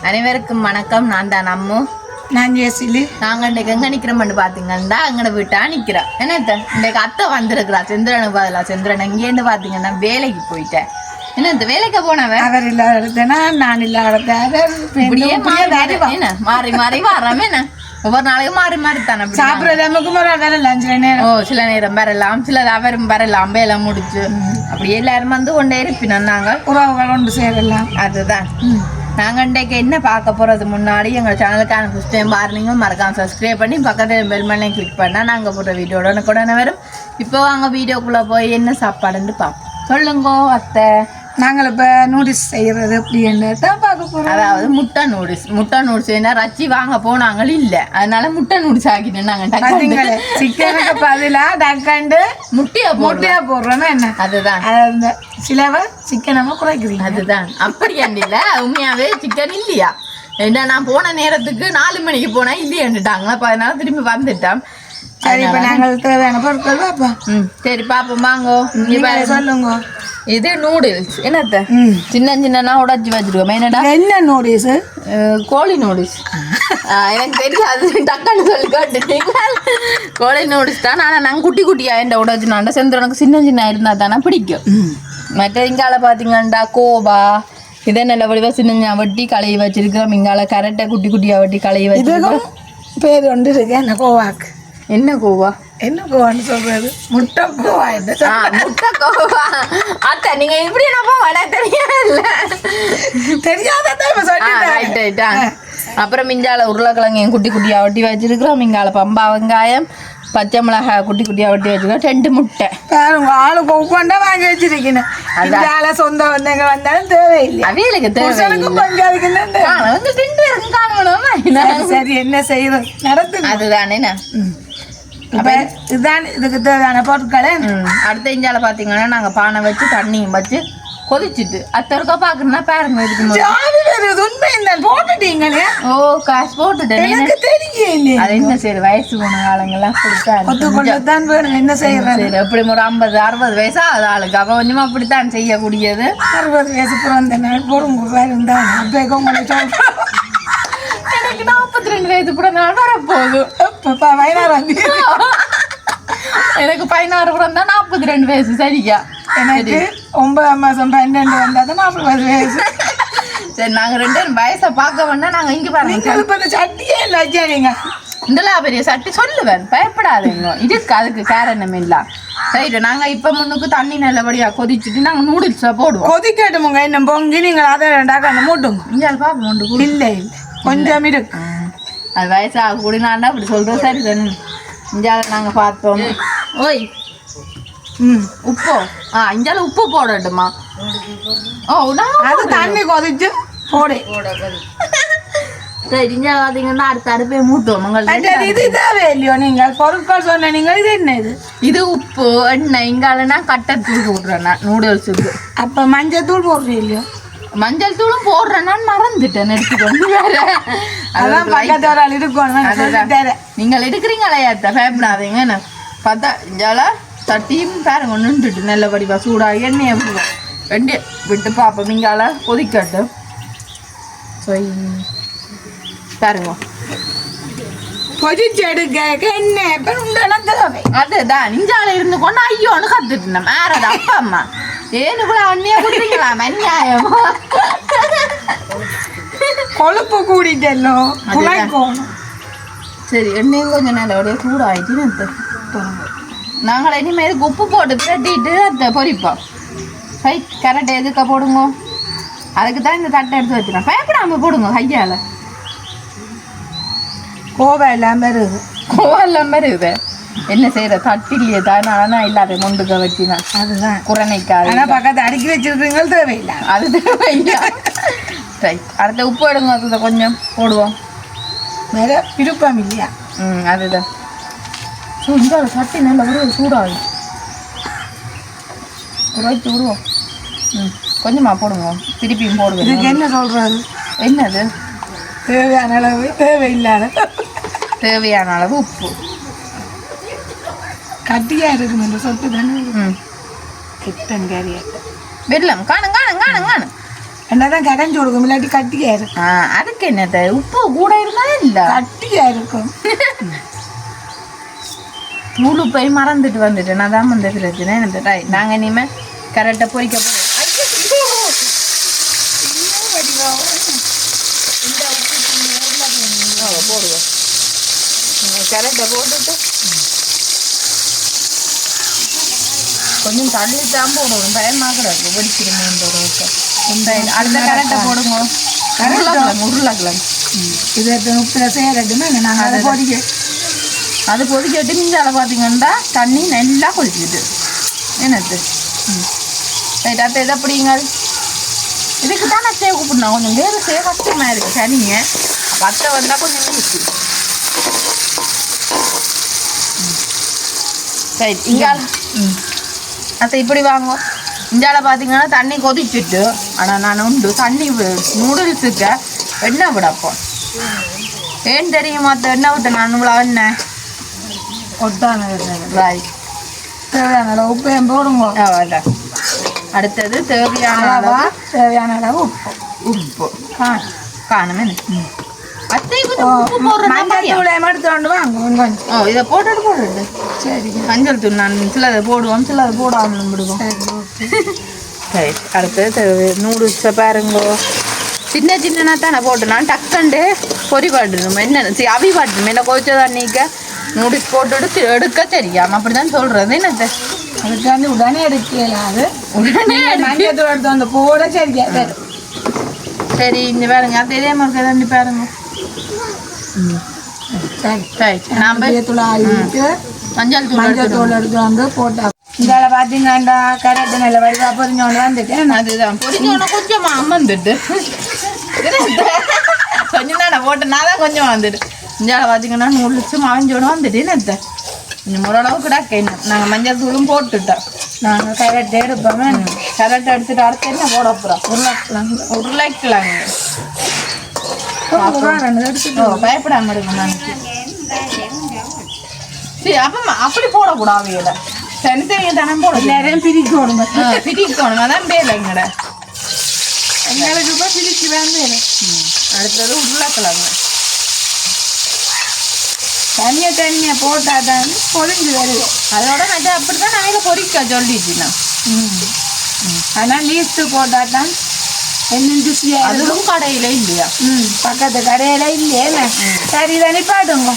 அனைவருக்கும் வணக்கம். நான் தான் அம்மு. நான் ஜெசிலி. நாங்கள் இன்றைக்கு எங்கே நிற்கிறோம்னு பார்த்தீங்கன்னா அங்கே வீட்டா நிற்கிறோம். என்னத்த இன்றைக்கு அத்தை வந்திருக்கிறா சந்திரனுக்கு பதிலா. சந்திரன் எங்கேன்னு பார்த்தீங்கன்னா வேலைக்கு போயிட்டேன். என்னத்த வேலைக்கு போனவன் அவர் இல்லாத இடத்தேனா நான் இல்லாத என்ன மாறி மாறி வராம என்ன ஒவ்வொரு நாளைக்கும் மாறி மாறி தானே சாப்பிட்றது நமக்கு வரலாம். சில நேரம் சில நேரம் வரலாம், சில அவரும் வரலாம். வேலை முடிச்சு அப்படி எல்லாரும் வந்து கொண்டே இருப்பினோம். நாங்கள் உறவுகள் ஒன்று சேரலாம். அதுதான் நாங்கள் இன்றைக்கு என்ன பார்க்க போகிறது. முன்னாடி எங்கள் சேனலுக்கான ஃபஸ்ட் டைம் பாருங்க, மறக்காம சப்ஸ்கிரைப் பண்ணி பக்கத்தில் பெல் பண்ணி கிளிக் பண்ணால் நாங்கள் போட்ட வீடியோட உடனே வரும். இப்போ வாங்க வீடியோக்குள்ளே போய் என்ன சாப்பாடுன்னு பார்ப்போம். சொல்லுங்கோ அத்தை. நாங்கள் இப்போ நூடுல்ஸ் செய்கிறது அப்படின்னு தான் பார்க்க போகிறோம். அதாவது முட்டை நூடுல்ஸ் ஏன்னா ரச்சி வாங்க போனாங்க இல்லை, அதனால முட்டை நூடுல்ஸ் ஆக்கிட்டோம். நாங்கள் சிக்கனுக்கு பதிலாக டக்காண்டு முட்டையா போடுறோமே என்ன. அதுதான் அந்த சிலவ சிக்கனமா குறைக்கிறீங்க. அதுதான் அப்படி இல்லை, உண்மையாவே சிக்கன் இல்லையா. என்ன நான் போன நேரத்துக்கு 4 மணிக்கு போனால் இல்லையாண்டுட்டாங்களா, அப்போ அதனால திரும்பி வந்துட்டோம். சரி, இப்போ நாங்கள் தேவையான பொருட்கள் பார்ப்போம். சரி பார்ப்போம் வாங்கோ. சொல்லுங்க. இது நூடுல்ஸ் என்னத்த சின்ன சின்னனா உடச்சி வச்சிருக்கோம். என்னடா என்ன நூடுல்ஸ்? கோழி நூடுல்ஸ். எனக்கு தெரியாது, டக்குன்னு சொல்லி கேட்டுட்டீங்க. கோழி நூடுல்ஸ் தான். ஆனால் நாங்கள் குட்டி குட்டியா இந்த உடச்சினாண்டா செந்தரனுக்கு சின்ன சின்ன இருந்தால் தானே பிடிக்கும். மற்ற இங்கால பார்த்தீங்கண்டா கோவா இதே நல்ல வடிவா சின்ன வெட்டி களையை வச்சிருக்கிறோம். இங்கால கரெக்டாக குட்டி குட்டியா வெட்டி களையை வச்சிருக்கோம். பேர் ஒன்று இருக்கு என்ன கோவாக்கு. என்ன கோவா? என்ன கோவான்னு சொல்றது? முட்டை கோவா. முட்டை கோவா அத்தை நீங்க இப்படி என்ன தெரியாத. அப்புறம் மிஞ்சால உருளைக்கிழங்கு குட்டி குட்டியா வெட்டி வச்சிருக்கிறோம். மிங்கால பம்பா வெங்காயம் பச்சை மிளகாய் குட்டி குட்டியா வெட்டி வச்சிருக்கோம். 2 முட்டை. உங்க ஆளுக்கு ஒவ்வொன்றா வாங்கி வச்சிருக்கீங்க. அதால சொந்த வந்தவங்க வந்தாலும் தேவையில்லை, அவைகளுக்கு சரி என்ன செய்யறது நடத்து. அதுதானே இதுதான் இதுக்கு தேவையான பொருட்களை. அடுத்த இஞ்சால பாத்தீங்கன்னா நாங்க பானை வச்சு தண்ணியும் வச்சு கொதிச்சுட்டு அத்தருக்கா பாக்குறா பாருங்க. போட்டுட்டீங்களே? ஓ காசு போட்டுட்டேன். அது என்ன சரி வயசு போன ஆளுங்கெல்லாம் கொடுத்தான் வேணும். என்ன செய்யறது? சரி எப்படி ஒரு 50-60 வயசா அது ஆளுக்கு அப்ப கொஞ்சமா அப்படித்தான் செய்யக்கூடியது. 60 வயசு பிறந்த நாள் போடுங்க. எனக்கு 42 வயசு கூட நாள் வரப்போகுது. 16 எனக்கு 16 பிறந்தா 42 வயசு. சரியா? எனக்கு 9 மாசம் 12 வந்தா 40 வயசு. சரி நாங்க 2 வயசை பார்க்க வேணா நாங்க இங்க பாருங்க. சட்டியே இல்ல இதெல்லாம் பெரிய சட்டி சொல்லுவேன், பயப்படாதீங்க. இதுக்கு அதுக்கு காரணம் இல்ல. ரைட்டு நாங்க இப்ப முன்னுக்கு தண்ணி நல்லபடியா கொதிச்சுட்டு நாங்க நூடுல்ஸ போடுவோம். கொதிக்கட்டுமுங்க இன்னும் பொங்கி நீங்க அதை 2 மூட்டுங்க. இங்க பாப்போம். இல்லை கொஞ்சம் இருக்கு. அது வயசாக கூடினாண்டா அப்படி சொல்றோம். சரி தானே இஞ்சால நாங்க பார்த்தோம். ஓய் உப்போ இஞ்சால உப்பு போடட்டுமா? ஓ அது தண்ணி கொதிச்சு போடு. சரி இஞ்சா பார்த்தீங்கன்னா அடுத்த அடுப்பே மூட்டுவோம். இது தேவை இல்லையோ? நீங்கள் பொருட்கள் சொன்ன நீங்கள் இது என்ன? இது உப்பு எண்ணெய். இங்காலனா கட்டத்தூள் போடுறேன்னா நூடுல்ஸுக்கு. அப்போ மஞ்சள் தூள் போடுறீங்க இல்லையோ? மஞ்சள் தூளும் போடுறேன்னா மறந்துட்டேன் எடுத்துக்கொண்டு. நீங்கள் எடுக்கிறீங்களா ஏத்த பயப்படாதீங்க. என்ன பார்த்தா இஞ்சால தட்டியும் பாருங்க நின்றுட்டு நல்லபடி சூடாக எண்ணெயை ரெண்டு விட்டு பார்ப்போம். இங்கால கொதிக்கட்டும். பாருங்க அதுதான் இஞ்சால இருந்து கொண்டு ஐயோன்னு கத்துட்டு மேறது அப்பா அம்மா ஏனுக்குள்ள அண்ணியா குடுறீங்களா? மன்னியாயமா கொழுப்பு கூடிட்டோ. சரி எண்ணெயும் கொஞ்சம் நல்லபடியா சூடாயிட்டு நாங்கள் இனிமேல் உப்பு போட்டு தட்டிட்டு அதை பொரிப்போம். சரி கரெக்ட் எதுக்க போடுங்க. அதுக்கு தான் இந்த தட்டை எடுத்து வச்சுருக்கேன். பயப்படாம போடுங்க கையால். கோவா எல்லாம் வருது. கோவா எல்லாம் வருது. என்ன செய்யற தட்டிலேயே தான் ஆனா இல்லாத மொண்டுக்க வச்சுனா அதுதான் குரணைக்காது ஆனா பக்கத்து அடுக்கி வச்சிருக்கீங்க தேவையில்லை அது தேவையில்லை ரைட் அடுத்த உப்பு எடுங்க அதுதான் கொஞ்சம் போடுவோம் வேற விருப்பம் இல்லையா அதுதான் இந்த சட்டி நல்ல ஒரு சூடாகும் குறைச்சி விடுவோம் கொஞ்சமா போடுங்க திருப்பியும் போடுவேன் இதுக்கு என்ன சொல்றது என்னது தேவையான அளவு தேவையில்லாத தேவையான அளவு உப்பு கட்டியா இருக்கும் இந்த சொட்டு தானே கிட்டன் கறியாட்ட வெள்ளம் காணும் காணும் காணும் காணும் என்னதான் கரைஞ்சி கொடுக்கும் இல்லாட்டி கட்டியா இருக்கும் அதுக்கு என்னது உப்பு கூட இருந்தா இல்ல கட்டியா இருக்கும் தூளு போய் மறந்துட்டு வந்துட்டேன் நான் தான் வந்து பிரச்சனை எனக்கு நாங்க இனிமே கரெக்டாக பொறிக்க போகிறோம் போடுவோம் கரெக்டாக போட்டுட்டு கொஞ்சம் தள்ளி தான் போடுவோம் பயமாக கிடக்கு வெடிச்சிருமேன் அடுத்த கரெக்டாக போடுங்க உருளைக்கிழங்கு இது உப்பில் செய்யறதுமே நாங்கள் அதை பொறிக்க அது கொதிக்கட்டு மிஞ்சால பார்த்தீங்கன்னா தண்ணி நல்லா கொதிக்குது என்னது ரைட் அத்தை எதை பிடிங்க இதுக்கு தான் நான் சேவ் கூப்பிடணும் கொஞ்சம் வேறு சேவ் கஷ்டமாக இருக்குது தனிங்க பத்தை வந்தால் கொஞ்சம் இருக்கு ரைட் இங்கால அத்தை இப்படி வாங்க இஞ்சால பார்த்தீங்கன்னா தண்ணி கொதிச்சுட்டு ஆனால் நான் உண்டு தண்ணி நூடுல்ஸுக்கு எண்ணெய் விடப்போம் ஏன் தெரியுமா எண்ணெய் விட்டேன் நான் இவ்வளோ எண்ணெய் ஒட்டான ரைட் தேவையான அளவு உப்பு போடுங்க அவ்வளோதான் அடுத்தது தேவையான அளவு உப்பு காணுமே அத்தை கொஞ்சம் மஞ்சள் தூளை எடுத்து கொண்டு வாங்க கொஞ்சம் இதை போட்டுட்டு சரி மஞ்சள் தூள் நான் சிலதை போடுவோம் சிலதை போடாமல் விடுவோம் சரி அடுத்தது நூடுல்ஸை பாருங்கோ சின்ன சின்னனா தானே போட்டு நான் டக்குண்டு பொறி பாட்டுணும் என்ன அவி பாட்டுணும் என்ன கொதிச்ச தண்ணிக்க நூடுல்ஸ் போட்டுட்டு எடுக்க தெரியாம அப்படிதான் சொல்றது என்னது அதுக்கு வந்து உடனே எடுக்கலாது உடனே மஞ்சள் தூள் எடுத்து வந்து போட சரியா சரி இந்த பாருங்க அது இதே மாதிரி தண்ணி பாருங்க சரி சரி நான் தூள் ஆகிட்டு மஞ்சள் மஞ்சள் தூள் எடுத்து வந்து போட்டா இதால பார்த்தீங்கன்னா கரெக்டு நல்ல வடிவா பொரிஞ்சோன்னு வந்துட்டு அதுதான் பொரிஞ்சோன்னு கொஞ்சமா அம்மந்துட்டு கொஞ்சம் தானே போட்டேன்னா தான் கொஞ்சம் வந்துட்டு இந்தியால பார்த்தீங்கன்னா நூடுல்ஸும் மறைஞ்சோன்னு வந்துட்டு என்னத்த இன்னும் ஓரளவுக்கு கிடக்க இன்னும் நாங்கள் மஞ்சள் தூளும் போட்டுட்டோம் நாங்கள் கரெக்டாக எடுப்போமே கரெக்டாக எடுத்துட்டு அடுத்து என்ன போட போகிறோம் உருளைக்கிழங்கு பயப்படாம இருங்க நான் சரி அப்போ அப்படி போடக்கூடாது இல்லை தனித்தனியாக தானே போட எல்லாரையும் பிரிக்கணும் பிரிக்கணும் அதான் பேலைங்கட எங்களுக்கு இப்போ பிரிச்சு வேணும் அடுத்தது உருளைக்கிழங்கு தனியாக போட்டால் தான் பொரிஞ்சு வருது அதோட நான் அப்படி தான் நாங்கள் பொரிக்க சொல்லிட்டுனா ஆனால் லீஸ்ட்டு போட்டால் தான் என்ன ருசியாக அதுவும் கடையில் இல்லையா பக்கத்து கடையில் இல்லையே சரி தானே பாடுங்க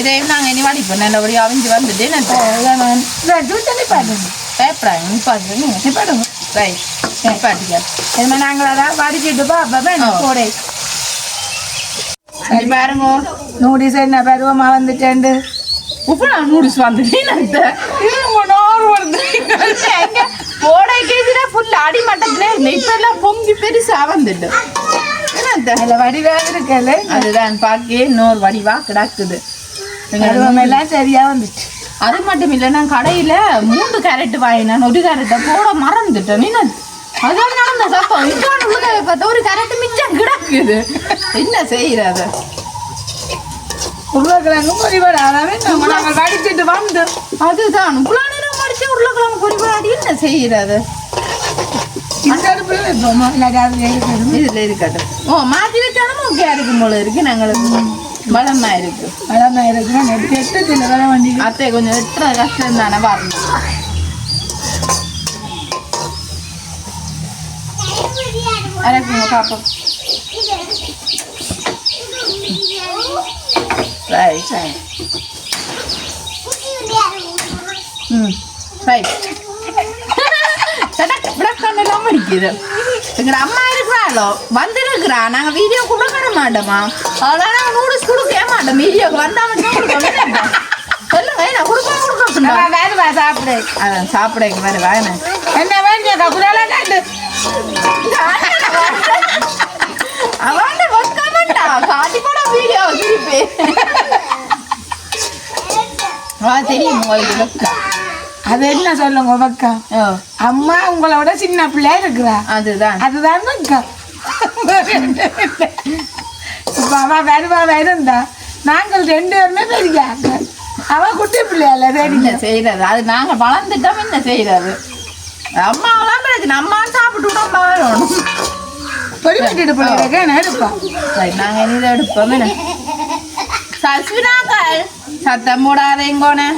இதையும் நாங்கள் இனி வடிப்போம் நல்லபடியாக அவிஞ்சு வந்துட்டு தண்ணி பாடுங்க பேப்பராங்க நிப்பாட்டு நிப்பாடுங்க ரைட் நிப்பாட்டிக்க என்ன நாங்கள் அதான் வடிச்சிட்டு பாப்பா போடே சரி பாருங்க நூடுல்ஸ் என்ன பருவமாக வந்துட்டேன் உப்பு நான் நூடுல்ஸ் வந்துட்டு போடை கேஜில ஃபுல் அடி மட்டத்துல இருந்தேன் இப்ப எல்லாம் பொங்கி பெருசா வந்துட்டு அதில் வடிவாக இருக்கல அதுதான் பார்க்க இன்னொரு வடிவா கிடக்குது எல்லாம் சரியா வந்துச்சு அது மட்டும் இல்லை நான் கடையில 3 கேரட் வாங்கினேன் ஒரு கேரட்டை போட மறந்துட்டேன் நீ அதான் நடந்த சத்தம் இன்னொன்று உள்ள பார்த்தா ஒரு கேரட் மிச்சம் கிடக்குது என்ன செய்யறது உருளைக்கிழங்கு பொரிபடாதாவே நாங்கள் வடிச்சிட்டு வந்து அதுதான் இவ்வளோ நேரம் வடிச்சு உருளைக்கிழங்கு பொரிபடாடி என்ன செய்யறது இதுல இருக்கட்டும் மாற்றி வச்சாலும் ஓகே இருக்கும் போல இருக்கு நாங்களுக்கு பலமா இருக்கு எட்டத்தில் வர வண்டி அத்தை கொஞ்சம் எட்டுற கஷ்டம் தானே பாருங்க அரைக்குங்க பாப்போம் ரைட் ரைட் விளக்கண்ணெல்லாம் அடிக்குது எங்களோட அம்மா இருக்கிறாளோ வந்துருக்குறா நாங்கள் வீடியோ கொடுக்க மாட்டோமா அதனால நாங்கள் நூடுல்ஸ் கொடுக்க மாட்டோம் வீடியோக்கு வந்தால் மட்டும் கொடுக்க சொல்லுங்க நான் கொடுக்க நான் வேணுமா சாப்பிடு அதான் சாப்பிட வேறு வாங்க என்ன வேண்டிய குடால காட்டு அவன் வைக்கமாட்டா காட்டி போட வீடியோ திருப்பி தெரியும் உங்களுக்கு வைக்கா அது என்ன சொல்லுங்க பக்கா அம்மா உங்களோட சின்ன பிள்ளையா இருக்கிறா அதுதான் பக்கா இப்ப அவ வருவா இருந்தா நாங்கள் 2 பேருமே பெரியாங்க அவ குட்டி பிள்ளையால என்ன செய்யறது அது நாங்க வளர்ந்துட்டோம் என்ன செய்யறது அம்மாவெல்லாம் பிரச்சனை அம்மா சாப்பிட்டு விட அம்மா வரணும் பொடி விட்டுட்டு பிள்ளைங்க என்ன எடுப்பா நாங்க என்ன எடுப்போம் என்ன சஸ்வினாக்கள் சத்தம் போடாதேங்கோனே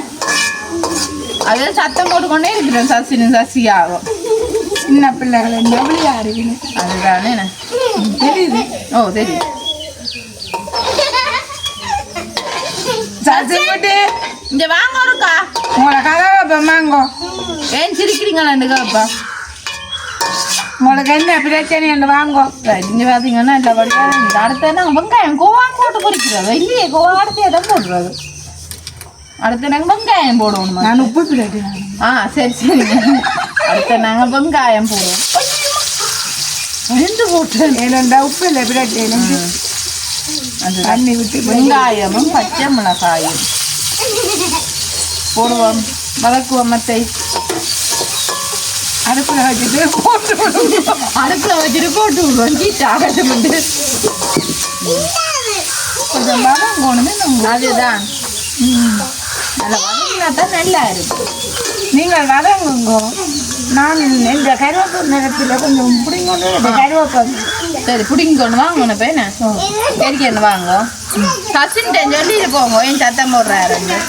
அது சத்தம் போட்டுக்கொண்டே இருக்கிறேன் சசினும் சசியாகும் சின்ன பிள்ளைகள் என்ன விளையாடுவீங்க அதுதானே தெரியுது ஓ தெரியும் சசி குட்டி இங்க வாங்க ஒருக்கா உங்களை கதை வாங்கோ ஏன் சிரிக்கிறீங்களா இந்த கேப்பா உங்களுக்கு என்ன பிரச்சனை வாங்கோ இங்க பாத்தீங்கன்னா இந்த படிக்க அடுத்த நாங்கள் வெங்காயம் கோவா போட்டு பொரிக்கிறது இல்லையே கோவா அடுத்து தான் போடுறது அடுத்து நாங்கள் வெங்காயம் போடுவோம் நான் உப்பு பிள்ளைட்டு சரி சரிங்க அடுத்து நாங்கள் வெங்காயம் போடுவோம் ரெண்டு போட்டு ஏனண்டா உப்பு இல்லை பிள்ளைட்டு அது தண்ணி விட்டு வெங்காயமும் பச்சை மிளகாயும் போடுவோம் வதக்குவோம் மத்தை அடுப்பில் வச்சுட்டு போட்டு அடுப்பில் வச்சுட்டு போட்டு விடுவோம் கீட்டு ஆகட்டு கொஞ்சம் பலம் போகணுமே அதுதான் நல்லா வதங்கினா தான் நல்லா இருக்கும் நீங்கள் வதங்குங்க நான் இந்த கருவேப்பு நிறத்தில் கொஞ்சம் பிடிங்கொண்டு கருவேப்பு சரி பிடிங்கி கொண்டு வாங்க உன பையனை எரிக்கன்னு வாங்க சச்சின்ட்ட சொல்லிட்டு போங்க ஏன் சத்தம் போடுறாருன்னு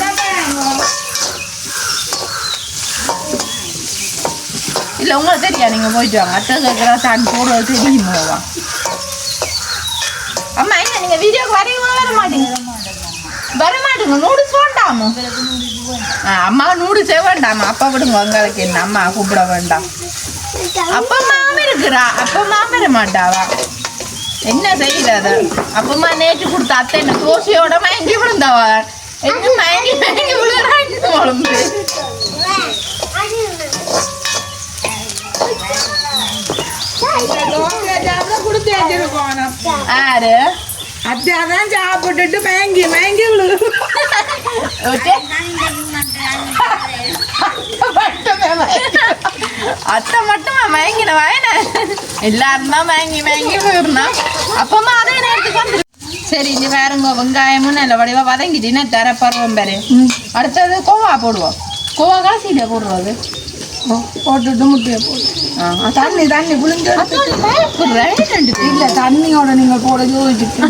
இல்லை உங்களுக்கு தெரியா நீங்கள் போயிட்டு வாங்க அத்தை கேட்குறா தான் போடுறது தெரியுமோவா அம்மா என்ன நீங்கள் வீடியோக்கு வரீங்களா வர மாட்டீங்க நூடுல்ஸ் வேண்டாமோ அம்மா நூடுல்ஸே வேண்டாமா அப்பா விடுங்க உங்களுக்கு என்ன அம்மா கூப்பிட வேண்டாம் அப்பா மாமி இருக்கிறா அப்பா மாமி வர மாட்டாவா என்ன செய்யறது அப்பமா நேற்று கொடுத்த அத்தை என்ன தோசையோட மயங்கி விழுந்தாவா என்ன மயங்கி மயங்கி விழுறாங்க குழம்பு கொடுத்து வச்சிருக்கோம் ஆறு அதான் சாப்பிட்டுட்டு மயங்கி மயங்கி விழுது அத்தை மட்டுமா மயங்கின வாயன எல்லாரும் தான் மயங்கி மயங்கி போயிருந்தா அப்பமா அதே நேரத்துக்கு வந்து சரி இங்க வேறுங்க வெங்காயமும் நல்ல வடிவா வதங்கிட்டுன்னா தர பருவம் பேரு அடுத்தது கோவா போடுவோம் கோவா கலசிட்ட போடுறது போட்டுட்டு முட்டையை போட்டு தண்ணி தண்ணி புளிஞ்சு இல்லை தண்ணியோட நீங்கள் போட யோசிச்சுட்டு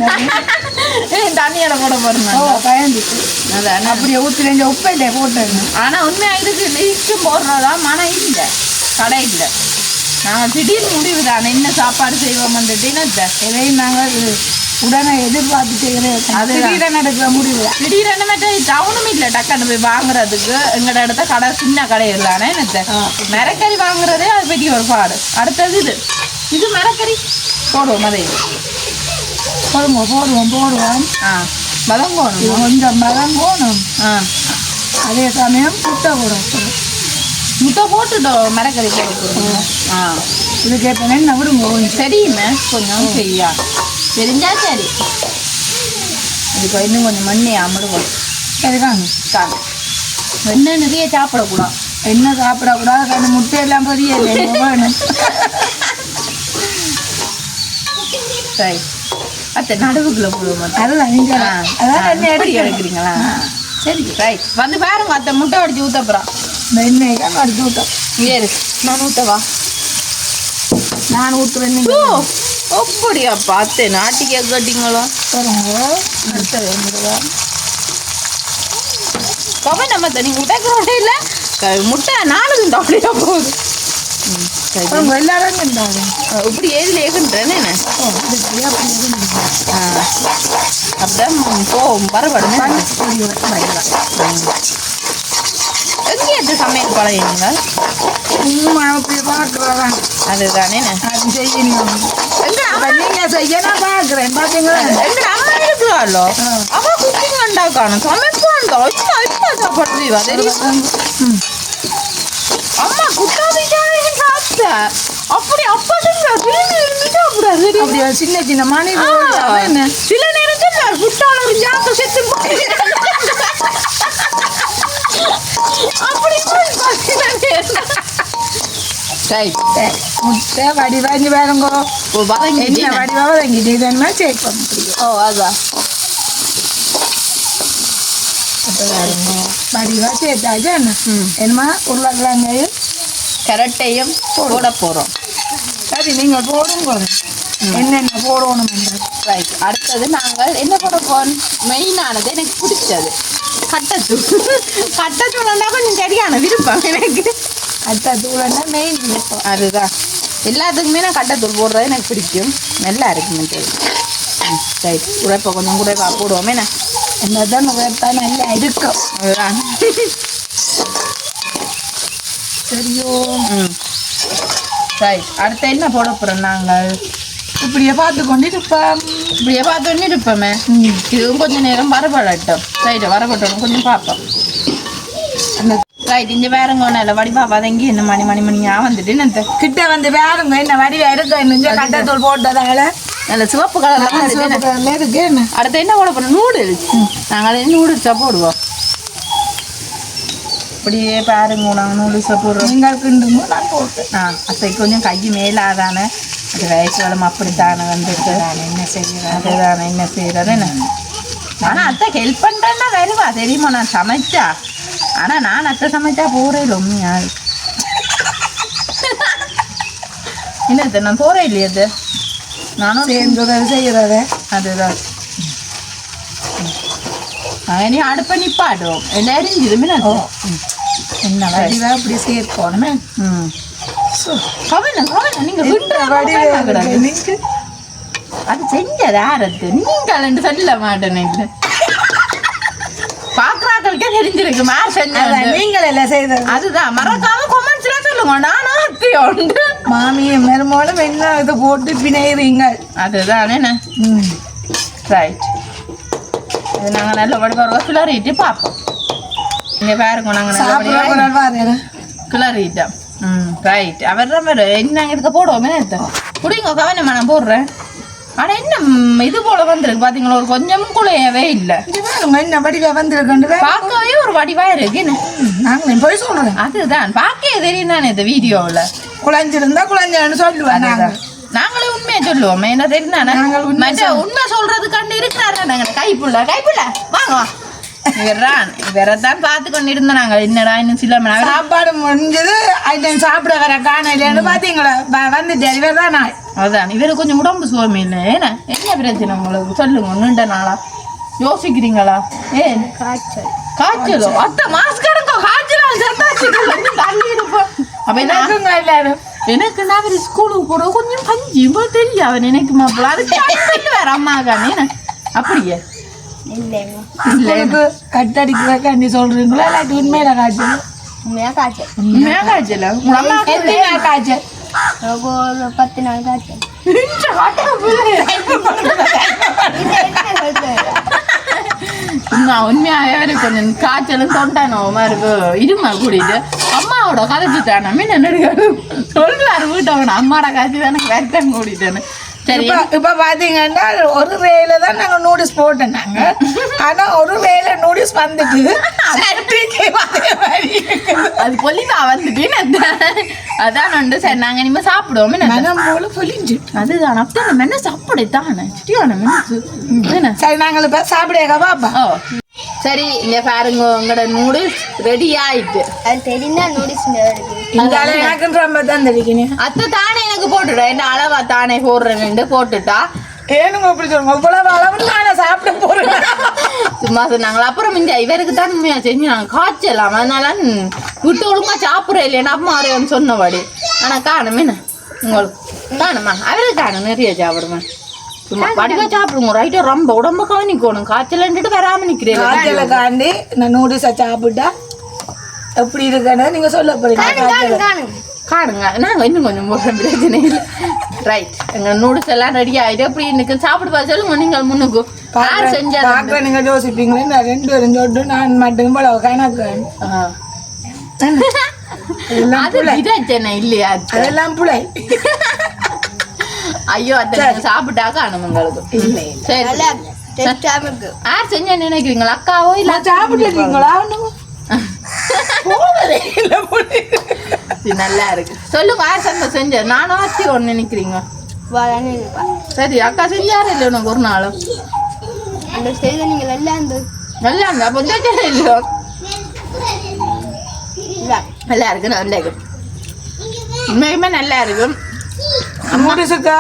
தண்ணியோட போட போறேன் பயந்துட்டு அதான் அப்படியே ஊற்றி உப்பையிலே போட்டேன் ஆனால் உண்மையாக இதுக்கு லிஸ்ட்டும் போடுறதா மனம் இல்லை கடை இல்லை நாங்கள் திடீர்னு முடிவு தானே என்ன சாப்பாடு செய்வோம்ன்றீன்னு எதையும் நாங்கள் உடனே எதிர்பார்த்து செய்கிறேன் அது திடீரென எடுக்கிற முடிவு திடீரென மட்டும் டவுனும் இல்லை டக்குன்னு போய் வாங்குறதுக்கு எங்களோட இடத்த கடை சின்ன கடை இல்லைன்னா என்னத்த மரக்கறி வாங்குறதே அது பெரிய ஒரு பாடு அடுத்தது இது மரக்கறி போடுவோம் அதை போடுவோம் மதங்கோணும் கொஞ்சம் மதங்கோணும் அதே சமயம் முட்டை போடணும் முட்டை போட்டுட்டோம் மரக்கறி போட போடுவோம் இதுக்கு எப்போ என்ன விடுங்க சரியுமே கொஞ்சம் சரியா தெரிஞ்சா சரி இதுக்கு இன்னும் கொஞ்சம் மண்ணே அமிடுவோம் சரிதாங்க தாங்க என்ன நிறைய சாப்பிடக்கூடாது என்ன சாப்பிடக்கூடாது அந்த முட்டையெல்லாம் பொரியல வேணும் சரி அத்தை நடுவுக்குள்ள போடுவோம் அதுதான் நீங்கள் அதான் என்ன எப்படி எடுக்கிறீங்களா சரி ரைட் வந்து பாருங்க அத்தை முட்டை அடிச்சு ஊற்றப்புறம் இந்த எண்ணெய் தான் அடிச்சு ஊற்றம் ஏறு நான் ஊற்றவா நான் ஊற்றுவேன் அப்படியா பார்த்து நாட்டிக்கே கட்டிங்களோ கவ நம்ம தனி முட்டைக்கிறோட இல்லை முட்டை நானும் அப்படியா போகுது எல்லாரும் இப்படி ஏதில் ஏகுன்றேன்னு அப்படிதான் போகும் பரவாயில்ல எங்கேயாச்சு சமையல் பழையங்க பார்க்குறேன் அதுதானே அது செய்யணும் நீங்கள் செய்ய நான் பார்க்குறேன் பார்த்தீங்களா எங்க அம்மா இருக்கிறாளோ அவ குக்கிங் உண்டாக்கான சமைப்பாண்டா சாப்பாடு செய்வா தெரியும். அம்மா குட்டாதிக்கான சாப்பிட்டா அப்படி அப்பா சாப்பிடாது. அப்படி சின்ன சின்ன மணி சில நேரத்தில் குட்டால ஒரு ஜாக்க செத்து அப்படி முட்டை வடிவாங்கி வேறுங்கோ வதங்கி வடிவா வதங்கிட்டு வேணுமா செக் பண்ண முடியும். ஓ அதான் வடிவா சேர்த்தாச்சு என்ன என்னமா உருளைக்கிழங்கையும் கரட்டையும் போட போகிறோம். சரி நீங்கள் போடுங்க என்னென்ன போடணும் ரைட். அடுத்தது நாங்கள் என்ன போட போகிறோம், மெயினானது எனக்கு பிடிச்சது கட்டத்தூள். கட்டத்தூள்னா கொஞ்சம் சரியான விருப்பம் எனக்கு. கட்டத்தூள்னா மெயின் விருப்பம். அதுதான் எல்லாத்துக்குமே நான் கட்டத்தூள் போடுறது எனக்கு பிடிக்கும். நல்லா இருக்குமெண்டு. ரைட். உரைப்பை கொஞ்சம் குறைப்பா போடுவோமே நான் என்னதான் உரைப்பா நல்லா இருக்கும். அதுதான் சரியோ. ரைட். அடுத்து என்ன போட போகிறோம், நாங்கள் இப்படியே பார்த்து கொண்டு இருப்போம். இப்படியே பார்த்தோன்னே இருப்போமே. இதுவும் கொஞ்சம் நேரம் வரப்படட்டும். ரைட்டு, வரப்பட்டோம் கொஞ்சம் பார்ப்போம். அந்த ரைட். இங்கே வேறங்க ஒன்றும் இல்லை, வடிவா வதங்கி என்ன மணியாக வந்துட்டு என்ன கிட்ட வந்து வேறுங்க என்ன வடிவா இருக்கும். இன்னும் கட்டத்தூள் போட்டதால நல்ல சிவப்பு கலர்ல இருக்கு. என்ன அடுத்து என்ன போட போகிறோம், நூடுல்ஸ். நாங்கள் நூடுல்ஸாக போடுவோம். இப்படியே பாருங்க, நாங்கள் நூடுல்ஸை போடுறோம். நீங்கள் கிண்டுமோ நான் போட்டேன். அத்தை கொஞ்சம் கை மேலாதானே, அது வயசு வளம் அப்படித்தானே வந்துட்டு என்ன செய்யறது. அதுதானே என்ன செய்யறது என்ன. ஆனால் அத்தை ஹெல்ப் பண்ணுறேன்னா வருவா தெரியுமா, நான் சமைச்சா. ஆனால் நான் அத்தை சமைச்சா போகிறேன் உண்மையா இல்லை நான் போகிறேன் இல்லையா அது நானும் சேர்ந்து செய்யறத. அதுதான் நீ அடுப்ப நிப்பாடும் எல்லாம் எரிஞ்சிருமே. என்ன வடிவா இப்படி சேர்க்கணுமே. அது செஞ்சது ஆரத்து நீங்கள் சொல்ல மாட்டேன்னு பாக்குறாக்களுக்கே தெரிஞ்சிருக்கு மார் செஞ்சது நீங்கள் எல்லாம் செய்தது. அதுதான் மறக்காம கொமெண்ட்ஸ்ல சொல்லுங்க. நானும் அத்தையோ மாமியும் மருமகளும் என்ன இதை போட்டு பிணைகிறீங்க. அதுதான் என்ன. ரைட். இது நாங்கள் நல்ல வடிவம் கிளறிட்டு பார்ப்போம். இங்கே பாருங்க, நாங்கள் கிளறிட்டோம். ரைட். அவர் தான் நாங்கள் இதுக்கு போடுவோமே குடிங்க கவனமா நான் போடுறேன். ஆனால் என்ன இது போல வந்திருக்கு பார்த்தீங்களா, ஒரு கொஞ்சமும் குழையவே இல்லை. என்ன வடிவா வந்திருக்கு பார்க்கவே ஒரு வடிவா இருக்கு. நாங்கள் போய் சொல்றேன். அதுதான் பார்க்கவே தெரியும் தானே இந்த வீடியோவில். குழஞ்சிருந்தா குழஞ்சான்னு சொல்லுவேன். நாங்களே உண்மையை சொல்லுவோம். என்ன தெரியுதானே, உண்மை சொல்றதுக்காண்டி இருக்கிறாரு. நாங்கள் கைப்புள்ள வாங்க இவரைத்தான் பார்த்து கொண்டு இருந்தோம். நாங்கள் என்னடா இன்னும் சில சாப்பாடு முடிஞ்சது ஐட்டம் சாப்பிட வர காணையிலேன்னு பார்த்தீங்களா வந்துட்டு இவர் தான் நான். அதான் இவரு கொஞ்சம் உடம்பு சுவாமி இல்லை. ஏன்னா என்ன பிரச்சனை உங்களுக்கு சொல்லுங்க. நீண்ட நாளா யோசிக்கிறீங்களா? ஏன் காய்ச்சலோ அத்தை மாஸ்க் எடுக்கோ காய்ச்சல் தள்ளி இருப்போம். அப்ப எல்லாரும் எனக்கு நான் ஸ்கூலுக்கு போட கொஞ்சம் பஞ்சு போல் தெரியும். அவன் எனக்கு மாப்பிள்ள அதுக்கு வேற அம்மாக்கானே அப்படியே கட்டடிக்கிறக்காண்டி சொல்றீங்களா இல்லாட்டி உண்மையில காய்ச்சல்? உண்மையா காய்ச்சல். உண்மையா காய்ச்சல். காய்ச்சல் ஒரு 10 நாள் காய்ச்சல். உண்மையாவே கொஞ்சம் காய்ச்சலும் தொண்டானோமா இருக்கு. இருமா கூட்டிட்டு அம்மாவோட கதைச்சு தானே என்ன சொல்லுவாரு வீட்டோட அம்மாவோட காய்ச்சி தானே வேட்டம் கூட்டிட்டேன்னு. சரி, இப்ப பாத்தீங்கன்னா ஒரு வேலை தான் நாங்க நூடுல்ஸ் போட்டோம் நாங்க. ஆனா ஒரு வேலை நூடுல்ஸ் வந்துட்டு அது பொலிவா வந்துட்டு அதான் உண்டு. சரி நாங்க இனிமே சாப்பிடுவோம். மனம் போல பொலிஞ்சு அதுதான் அப்படி என்ன சாப்பிடத்தானே சிட்டியான. சரி நாங்கள் இப்ப சாப்பிடுங்க பாப்பா. ஓ சரி, இங்க பாருங்க உங்களோட நூடுல்ஸ் ரெடி ஆயிட்டு. அது தெரியுதா நூடுல்ஸ் எனக்கு ரொம்ப தான் தெரியும். அத்தை தானே எனக்கு போட்டுட்டா என்ன அளவா தானே போடுறேன்னு போட்டுட்டா. ஏனுங்க அப்படி சொல்லுங்க, இவ்வளவு அளவு நான் சாப்பிட போறேன் சும்மா சொன்னாங்களா. அப்புறம் இந்த இவருக்கு தான் உண்மையா செஞ்சு நாங்கள் காய்ச்சலாம். அதனால விட்டு ஒழுங்கா சாப்பிட்ற இல்லையா அம்மா வரையும் சொன்னபடி. ஆனா காணுமே உங்களுக்கு காணுமா அவருக்கு காணும் நிறைய சாப்பிடுவேன். சும்மா வடிவா சாப்பிடுங்க. ரைட்டா ரொம்ப உடம்பு கவனிக்கணும். காய்ச்சல் வராம நிக்கிறேன். காய்ச்சலுக்காண்டி நான் நூடுல்ஸை சாப்பிட்டா எப்படி இருக்குன்னு நீங்க சொல்ல போறீங்க காய்ச்சல். காணும் காணுங்க நாங்கள் இன்னும் கொஞ்சம் போடுற பிரச்சனை இல்லை. ரைட் எங்கள் நூடுல்ஸ் எல்லாம் ரெடி ஆகிட்டு அப்படி இன்னைக்கு சாப்பிட்டு பார்த்து சொல்லுங்க நீங்கள் முன்னுக்கு யார் செஞ்சா பார்க்க நீங்க யோசிப்பீங்களே நான் 2 பேரும் சொல்லிட்டு நான் மட்டும் போல கணக்கு அதெல்லாம் அது பிரச்சனை இல்லையா அதெல்லாம் புளை ஐயோ அத்தை சாப்பிட்டா காணும் உங்களுக்கு இல்லை சரி நல்லா டேஸ்டாக இருக்கு யார் செஞ்சா நினைக்கிறீங்களா அக்காவோ இல்லை சாப்பிட்டுருக்கீங்களா இது நல்லா இருக்கு சொல்லுங்க யார் சந்தை செஞ்ச நானும் ஆச்சி ஒன்று நினைக்கிறீங்க வாழான்னு இருப்பா சரி அக்கா செஞ்சாரு இல்லை உனக்கு ஒரு நாளும் அந்த செய்த நீங்கள் எல்லாம் அந்த நல்லா இருந்தா அப்போ பிரச்சனை இல்லையோ இல்லை நல்லா இருக்கு நல்லா இருக்கு உண்மையுமே நல்லா இருக்கு நூடுல்ஸுக்கா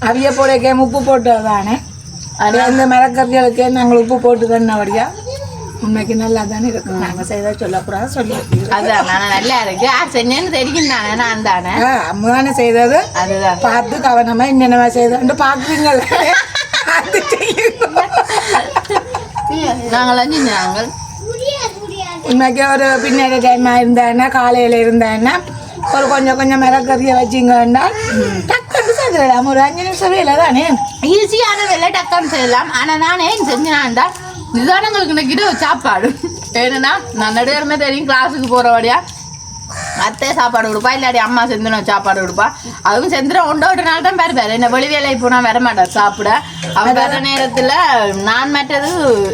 அவிய போடக்கே உப்பு போட்டதானே அது அந்த மரக்கறிகளுக்கே நாங்கள் உப்பு போட்டு தண்ணபடியா உண்மைக்கு நல்லா தானே இருக்கும் நாங்கள் செய்த சொல்லக்கூடாது சொல்லி அதான் நான் நல்லா இருக்கு யார் செஞ்சேன்னு தெரியும் தானே நான் தானே அம்மா தானே செய்தது அதுதான் பார்த்து கவனமா என்னென்ன செய்தோன்னு பார்க்குறீங்களே அது செய்யுங்க. நாங்களாம் செஞ்சாங்க உண்மைக்கு ஒரு பின்னாடி டைமாக இருந்தாங்கன்னா காலையில் இருந்தாங்கன்னா ஒரு கொஞ்சம் மரக்கறியை வச்சிங்கன்னா டக்குன்னு செஞ்சிடலாம் ஒரு 5 நிமிஷம் வேலை தானே ஈஸியான வேலை டக்குன்னு செய்யலாம் ஆனா நான் ஏன் செஞ்சேன்னா நிதானங்களுக்கு கிட்ட சாப்பாடு ஏன்னா நான் நடுவேருமே தெரியும் கிளாஸுக்கு போறபடியா அத்தை சாப்பாடு கொடுப்பா இல்லாடி அம்மா செந்துனா சாப்பாடு கொடுப்பா அதுவும் செந்துடும் 1 நாள் தான் பேர் என்ன வெளி வேலை இப்போ நான் வர மாட்டேன் சாப்பிட அவன் வர நேரத்துல நான் மற்றது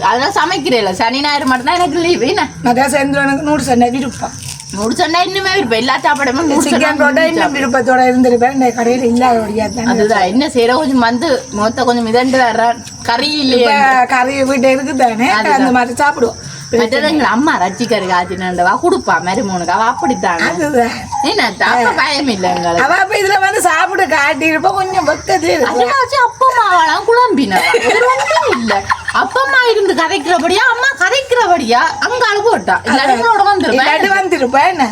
அதெல்லாம் சமைக்கிறேன் சனி ஞாயிறு மட்டும்தான் எனக்கு லீவு என்ன அதான் சேர்ந்து நூறு சண்டை விருப்பம் முடிச்சோன்னா இன்னுமே இருப்பேன் எல்லா சாப்பாடுமே சிக்கன் போட்டா இன்னும் விருப்பத்தோட இருந்திருப்பேன் இந்த கடையில் இல்லாதபடியா தான் அதுதான் என்ன செய்யற கொஞ்சம் வந்து மொத்த கொஞ்சம் மிதண்டு வர்ற கறி இல்லையே கறி வீட்டை இருக்குதானே அந்த மாதிரி சாப்பிடுவோம் மற்றது எங்க அம்மா ரச்சி கறி காய்ச்சினவா கொடுப்பா மருமனுக்கு அவ அப்படித்தானே அதுதான் என்ன அப்ப பயம் இல்லை எங்களுக்கு அவ அப்ப இதுல வந்து சாப்பிட காட்டியிருப்ப கொஞ்சம் பக்கத்து அதுவாச்சு அப்பம்மாவெல்லாம் குழம்பினவா வேற ஒன்றும் இல்ல அப்பம்மா இருந்து கதைக்கிறபடியா அம்மா கதைக்கிறபடியா அங்கால போட்டா இல்லாட்டி உங்களோட வந்துருப்பேன் வந்திருப்பேன் என்ன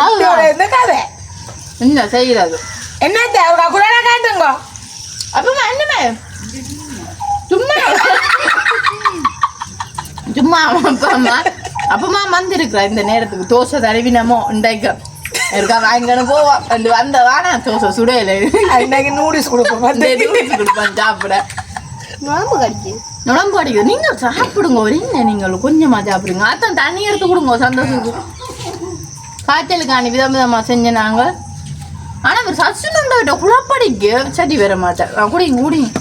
அதோட இந்த கதை என்ன செய்யறது என்னத்த அவங்க கூட காட்டுங்க அப்பமா என்னமே சும்மா சும்மா அப்பமா வந்திருக்கிறா இந்த நேரத்துக்கு தோசை தடவினமோ இன்றைக்கு இருக்கா வாங்கணும் போவோம் வந்த வானா தோசை சுடையில இன்னைக்கு நூடுல்ஸ் கொடுப்போம் கொடுப்பேன் சாப்பிட நுழம்பு கடிச்சு நுழம்பு அடிக்குது நீங்க சாப்பிடுங்க ஒரு என்ன நீங்கள் கொஞ்சமா சாப்பிடுங்க அதான் தண்ணி எடுத்து கொடுங்க சந்தோஷத்துக்கு காய்ச்சலுக்கான விதமா செஞ்ச நாங்க ஆனா ஒரு சச்சுண்டோட குழப்படிக்கு சரி வர மாட்டேன் குடிங்க குடிங்க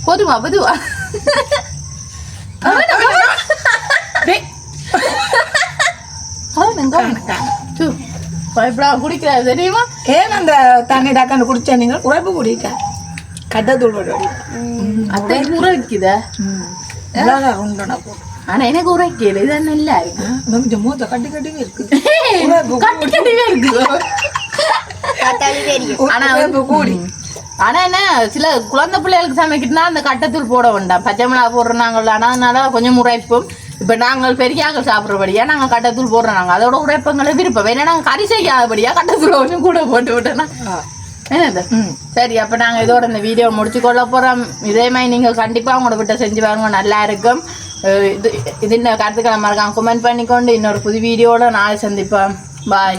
போதுமா பொதுவா குடிக்கிறாரு தெரியுமா ஏன் அந்த தண்ணி டக்கான்னு குடிச்சா நீங்க உழைப்பு குடிக்க கட்டத்தூள் போட்டு அத்தை உரைக்குத நல்லா உண்டனா போட்டு ஆனா எனக்கு உரைக்கல இதான் நல்லா இருக்கு கொஞ்சம் மூத்த கட்டி கட்டிவே இருக்கு கட்டிக்கட்டிவே இருக்குது பார்த்தாலே தெரியும் ஆனா கூடி ஆனா என்ன சில குழந்தை பிள்ளைகளுக்கு சமைக்கிட்டுனா அந்த கட்டத்தூள் போட வேண்டாம் பச்சை மிளகா போடுறாங்க ஆனா அதனால கொஞ்சம் உரைப்போம் இப்ப நாங்கள் பெரியாக்கள் சாப்பிட்றபடியா நாங்க கட்டத்தூள் போடுறாங்க அதோட உரைப்பங்களை விருப்பம் ஏன்னா நாங்க கறி செய்யாதபடியா கட்டத்தூள் கொஞ்சம் கூட போட்டு விட்டோன்னா என்னது சரி அப்ப நாங்க இதோட இந்த வீடியோ முடிச்சு கொள்ள போறோம் இதே மாதிரி நீங்க கண்டிப்பா உங்களோட விட்ட செஞ்சு பாருங்க நல்லா இருக்கும் இது இந்த கருத்துக்களை மறக்காம கமெண்ட் பண்ணிக்கொண்டு இன்னொரு புது வீடியோட நாளை சந்திப்போம் பாய்.